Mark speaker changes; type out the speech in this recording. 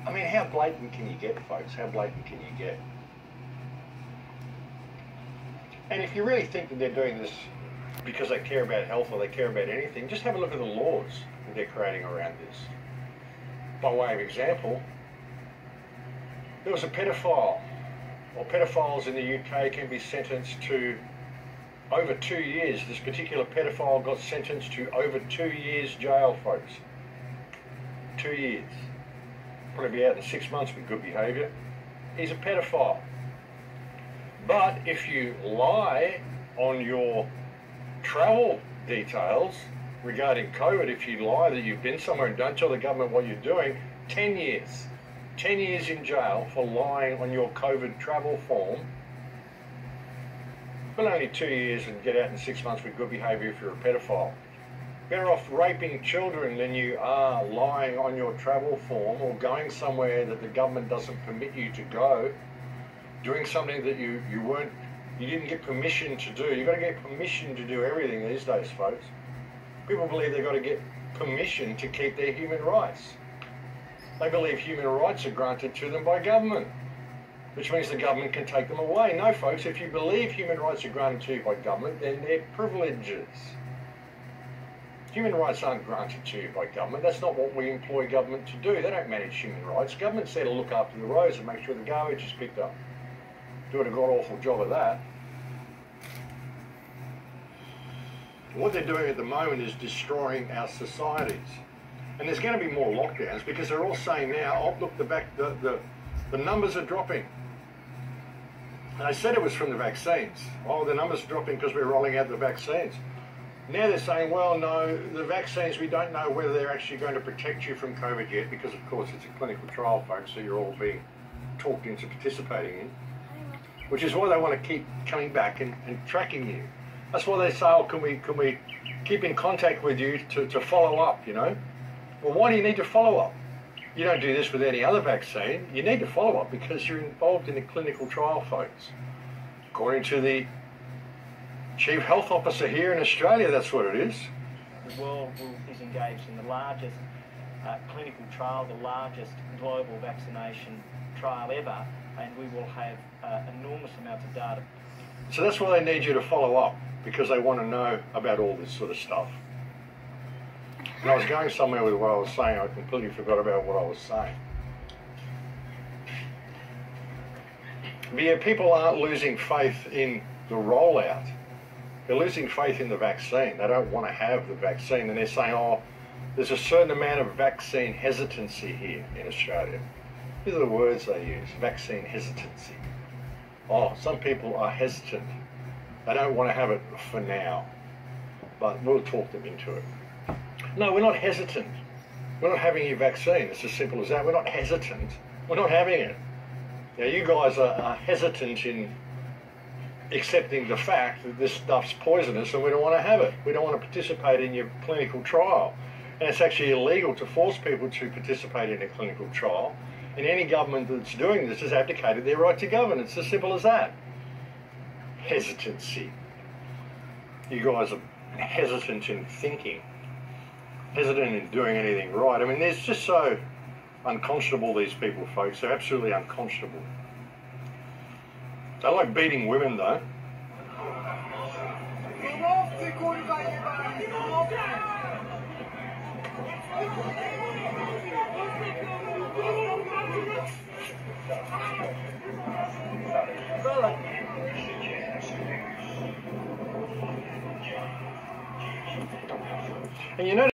Speaker 1: I mean, how blatant can you get, folks? How blatant can you get? And if you really think that they're doing this because they care about health or they care about anything, just have a look at the laws that they're creating around this. By way of example, there was a pedophile, or pedophiles in the UK can be sentenced to over 2 years. This particular pedophile got sentenced to over 2 years jail, folks. 2 years. Probably be out in 6 months with good behaviour. He's a pedophile. But if you lie on your travel details regarding COVID, if you lie that you've been somewhere and don't tell the government what you're doing, 10 years. 10 years in jail for lying on your COVID travel form. Well, only 2 years and get out in 6 months with good behaviour if you're a pedophile. Better off raping children than you are lying on your travel form or going somewhere that the government doesn't permit you to go, doing something that you didn't get permission to do. You've got to get permission to do everything these days, folks. People believe they've got to get permission to keep their human rights. They believe human rights are granted to them by government, which means the government can take them away. No, folks, if you believe human rights are granted to you by government, then they're privileges. Human rights aren't granted to you by government. That's not what we employ government to do. They don't manage human rights. Government's there to look after the roads and make sure the garbage is picked up. Doing a god-awful job of that. What they're doing at the moment is destroying our societies. And there's going to be more lockdowns because they're all saying now, oh, look, the numbers are dropping. And I said it was from the vaccines. Oh, the numbers are dropping because we're rolling out the vaccines. Now they're saying, well, no, the vaccines, we don't know whether they're actually going to protect you from COVID yet because, of course, it's a clinical trial, folks, so you're all being talked into participating in, which is why they want to keep coming back and tracking you. That's why they say, oh, can we keep in contact with you to follow up, you know? Well, why do you need to follow up? You don't do this with any other vaccine. You need to follow up because you're involved in a clinical trial, folks. According to the Chief Health Officer here in Australia, that's what it is.
Speaker 2: The world is engaged in the largest clinical trial, the largest global vaccination trial ever, and we will have enormous amounts of data.
Speaker 1: So that's why they need you to follow up, because they want to know about all this sort of stuff. And I was going somewhere with what I was saying. I completely forgot about what I was saying. But yeah, people aren't losing faith in the rollout. They're losing faith in the vaccine. They don't want to have the vaccine. And they're saying, oh, there's a certain amount of vaccine hesitancy here in Australia. These are the words they use, vaccine hesitancy. Oh, some people are hesitant. They don't want to have it for now. But we'll talk them into it. No, we're not hesitant. We're not having your vaccine. It's as simple as that. We're not hesitant. We're not having it. Now, you guys are hesitant in accepting the fact that this stuff's poisonous and we don't want to have it. We don't want to participate in your clinical trial. And it's actually illegal to force people to participate in a clinical trial. And any government that's doing this has abdicated their right to govern. It's as simple as that. Hesitancy. You guys are hesitant in thinking. Hesitant in doing anything right. I mean, they're just so unconscionable, these people, folks. They're absolutely unconscionable. They like beating women, though. And you know,